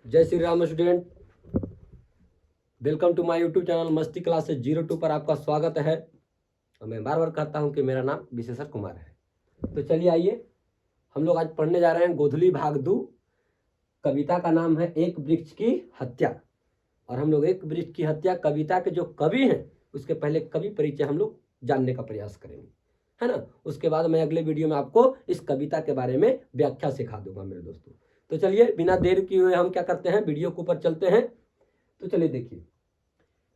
जय Shri Ram student, welcome to my YouTube channel Masti classes 02 पर आपका स्वागत है। और मैं बार बार कहता हूं कि मेरा नाम विशेषर कुमार है। तो चलिए आइए, हम लोग आज पढ़ने जा रहे हैं गोधली भाग 2। कविता का नाम है एक वृक्ष की हत्या। और हम लोग एक वृक्ष की हत्या कविता के जो कवि हैं उसके पहले कवि परिचय हम लोग जानने का प्रयास करेंगे, है ना। उसके बाद मैं अगले वीडियो में आपको इस कविता के बारे में व्याख्या सिखा दूंगा मेरे दोस्तों। तो चलिए बिना देर किए हुए हम क्या करते हैं, वीडियो के ऊपर चलते हैं। तो चलिए देखिए,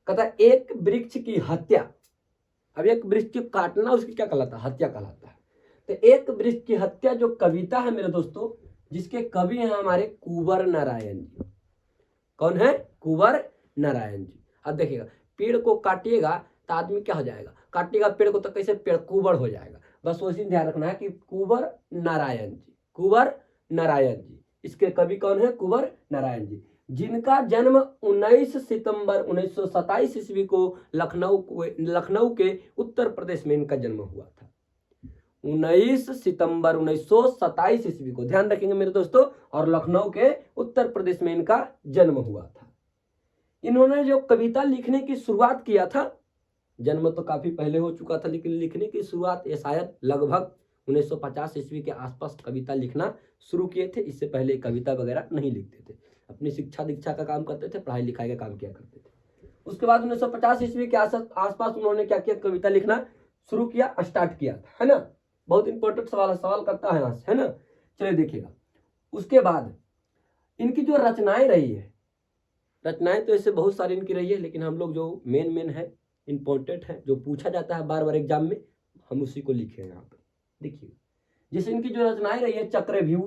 कहता है एक वृक्ष की हत्या। अब एक वृक्ष को काटना उसकी क्या कहलाता है, हत्या कहलाता है। तो एक वृक्ष की हत्या जो कविता है मेरे दोस्तों, जिसके कवि हैं हमारे कुंवर नारायण जी। कौन है? कुंवर नारायण जी। अब देखिएगा, पेड़ को काटिएगा तो आदमी क्या हो जाएगा, काटिएगा पेड़ को तो कैसे पेड़ कुंवर हो जाएगा। बस उसी ध्यान रखना है कि कुंवर नारायण जी, कुंवर नारायण जी। इसके कवि कौन है? कुंवर नारायण जी, जिनका जन्म 19 सितंबर 1927 ईस्वी को लखनऊ के उत्तर प्रदेश में इनका जन्म हुआ था। 19 सितंबर 1927 ईस्वी को, ध्यान रखेंगे मेरे दोस्तों, और लखनऊ के उत्तर प्रदेश में इनका जन्म हुआ था। इन्होंने जो कविता लिखने की शुरुआत किया था, जन्म तो काफी पहले हो चुका था, लेकिन लिखने की शुरुआत ये शायद लगभग 1950 ईस्वी के आसपास कविता लिखना शुरू किए थे। इससे पहले कविता वगैरह नहीं लिखते थे, अपनी शिक्षा दीक्षा का काम करते थे, पढ़ाई लिखाई का काम किया करते थे। उसके बाद 1950 ईस्वी के आसपास उन्होंने क्या किया, कविता लिखना शुरू किया, स्टार्ट किया था, है ना। बहुत इंपॉर्टेंट सवाल करता है यहाँ से, है ना। चलिए देखिएगा, उसके बाद इनकी जो रचनाएं रही है, रचनाएं तो ऐसे बहुत सारी इनकी रही है, लेकिन हम लोग जो मेन है, इंपॉर्टेंट है, जो पूछा जाता है बार बार एग्जाम में, हम उसी को लिखे हैं यहाँ पर। देखिए, जैसे इनकी जो रचनाएं रही है, चक्रव्यूह,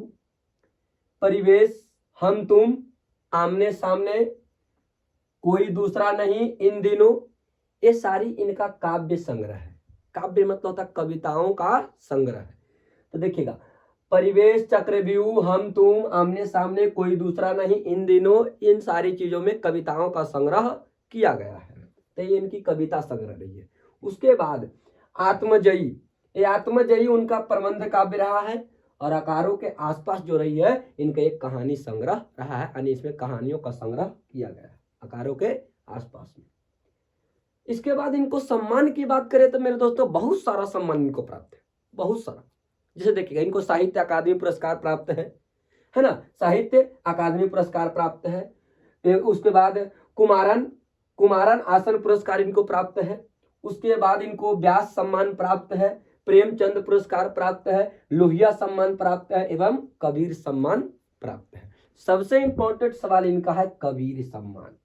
परिवेश, हम तुम, आमने सामने, कोई दूसरा नहीं, इन दिनों, ये सारी इनका काव्य संग्रह है। काव्य मतलब होता है कविताओं का संग्रह है। तो देखिएगा, परिवेश, चक्रव्यूह, हम तुम, आमने सामने, कोई दूसरा नहीं, इन दिनों, इन सारी चीजों में कविताओं का संग्रह किया गया है। तो ये इनकी कविता संग्रह रही है। उसके बाद आत्मजयी, ये आत्मजयी उनका प्रबंध काव्य रहा है। और अकारों के आसपास जो रही है, इनका एक कहानी संग्रह रहा है, यानी इसमें कहानियों का संग्रह किया गया है अकारों के आसपास में। इसके बाद इनको सम्मान की बात करें तो मेरे दोस्तों बहुत सारा सम्मान इनको प्राप्त है, बहुत सारा। जैसे देखिएगा, इनको साहित्य अकादमी पुरस्कार प्राप्त है ना, साहित्य अकादमी पुरस्कार प्राप्त है। उसके बाद कुमारन आसन पुरस्कार इनको प्राप्त है। उसके बाद इनको व्यास सम्मान प्राप्त है, प्रेमचंद पुरस्कार प्राप्त है, लोहिया सम्मान प्राप्त है, एवं कबीर सम्मान प्राप्त है। सबसे इंपॉर्टेंट सवाल इनका है कबीर सम्मान।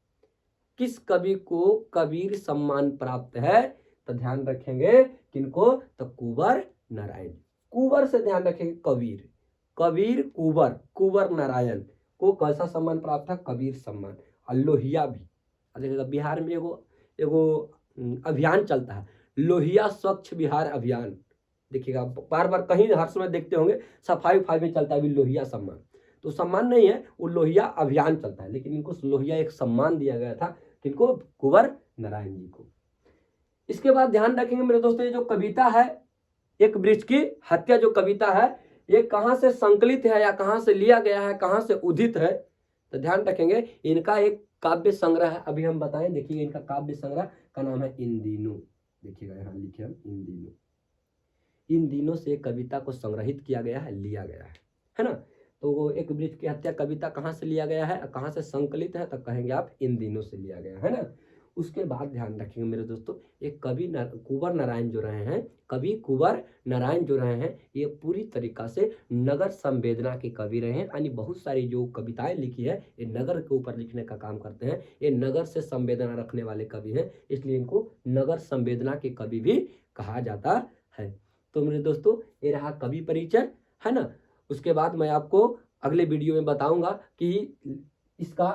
किस कवि को कबीर सम्मान प्राप्त है? तो ध्यान रखेंगे किनको, तो कुंवर नारायण। कुंवर से ध्यान रखेंगे, कबीर कुंवर नारायण को कैसा सम्मान प्राप्त है? कबीर सम्मान। और लोहिया भी, देखिएगा बिहार में एगो अभियान चलता है, लोहिया स्वच्छ बिहार अभियान। देखिएगा बार बार कहीं हर समय देखते होंगे सफाई में चलता है भी लोहिया सम्मान। तो सम्मान नहीं है, वो लोहिया अभियान चलता है, लेकिन इनको लोहिया एक सम्मान दिया गया था, किनको? कुंवर नारायण जी को। इसके बाद ध्यान रखेंगे मेरे दोस्तों, ये जो कविता है एक वृक्ष की हत्या, जो कविता है, ये कहाँ से संकलित है या कहाँ से लिया गया है, कहाँ से उदित है? तो ध्यान रखेंगे, इनका एक काव्य संग्रह है, अभी हम बताएं। देखिए, इनका काव्य संग्रह का नाम है इन दिनों। देखिएगा यहाँ लिखे हम इन दिनों से कविता को संग्रहित किया गया है, लिया गया है ना। तो वो एक वृक्ष की हत्या कविता कहाँ से लिया गया है, कहाँ से संकलित है? तो कहेंगे आप इन दिनों से लिया गया है ना। उसके बाद ध्यान रखेंगे मेरे दोस्तों, एक कुंवर नारायण जो रहे हैं, कवि कुंवर नारायण जो रहे हैं, ये पूरी तरीका से नगर संवेदना के कवि रहे हैं। यानी बहुत सारी जो कविताएं लिखी है, ये नगर के ऊपर लिखने का काम करते हैं। ये नगर से संवेदना रखने वाले कवि हैं, इसलिए इनको नगर संवेदना के कवि भी कहा जाता है। तो मेरे दोस्तों, ये रहा कवि परिचय, है ना। उसके बाद मैं आपको अगले वीडियो में बताऊंगा कि इसका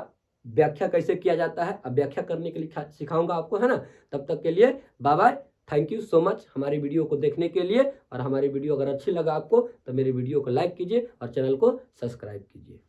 व्याख्या कैसे किया जाता है। अब व्याख्या करने के लिए सिखाऊंगा आपको, है ना। तब तक के लिए bye bye, thank you so much हमारी वीडियो को देखने के लिए। और हमारी वीडियो अगर अच्छी लगा आपको तो मेरे वीडियो को लाइक कीजिए और चैनल को सब्सक्राइब कीजिए।